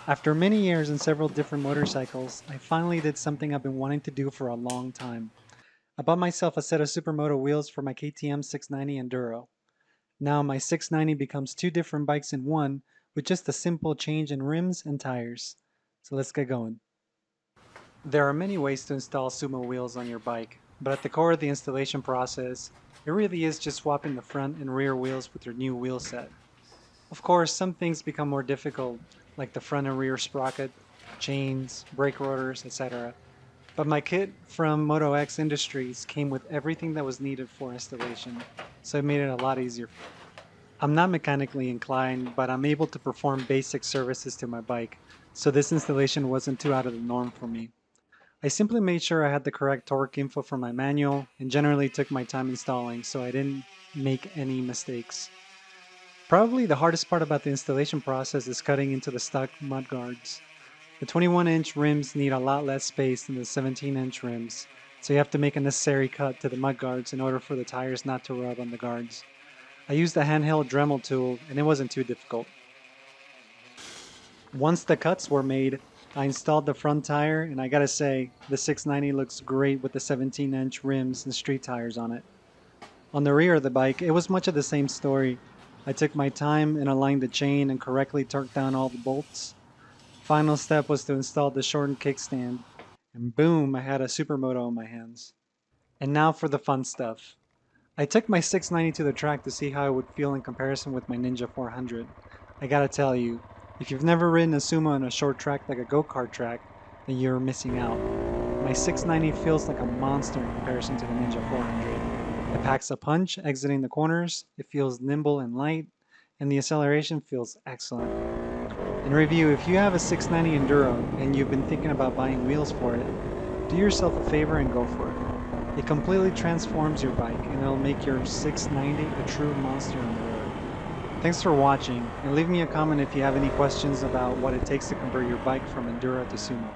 After many years and several different motorcycles, I finally did something I've been wanting to do for a long time. I bought myself a set of SuperMoto wheels for my KTM 690 Enduro. Now my 690 becomes two different bikes in one with just a simple change in rims and tires. So let's get going. There are many ways to install sumo wheels on your bike, but at the core of the installation process, it really is just swapping the front and rear wheels with your new wheel set. Of course, some things become more difficult, like the front and rear sprocket, chains, brake rotors, etc. But my kit from MotoX Industries came with everything that was needed for installation, so it made it a lot easier. I'm not mechanically inclined, but I'm able to perform basic services to my bike, so this installation wasn't too out of the norm for me. I simply made sure I had the correct torque info from my manual and generally took my time installing so I didn't make any mistakes. Probably the hardest part about the installation process is cutting into the stock mudguards. The 21-inch rims need a lot less space than the 17-inch rims, so you have to make a necessary cut to the mudguards in order for the tires not to rub on the guards. I used a handheld Dremel tool and it wasn't too difficult. Once the cuts were made, I installed the front tire and I gotta say, the 690 looks great with the 17-inch rims and street tires on it. On the rear of the bike, it was much of the same story. I took my time and aligned the chain and correctly torqued down all the bolts. Final step was to install the shortened kickstand, and boom, I had a supermoto in my hands. And now for the fun stuff. I took my 690 to the track to see how it would feel in comparison with my Ninja 400. I gotta tell you, if you've never ridden a sumo on a short track like a go-kart track, then you're missing out. My 690 feels like a monster in comparison to the Ninja 400. It packs a punch exiting the corners, it feels nimble and light, and the acceleration feels excellent. In review, if you have a 690 Enduro and you've been thinking about buying wheels for it, do yourself a favor and go for it. It completely transforms your bike and it'll make your 690 a true monster on the road. Thanks for watching, and leave me a comment if you have any questions about what it takes to convert your bike from Enduro to Sumo.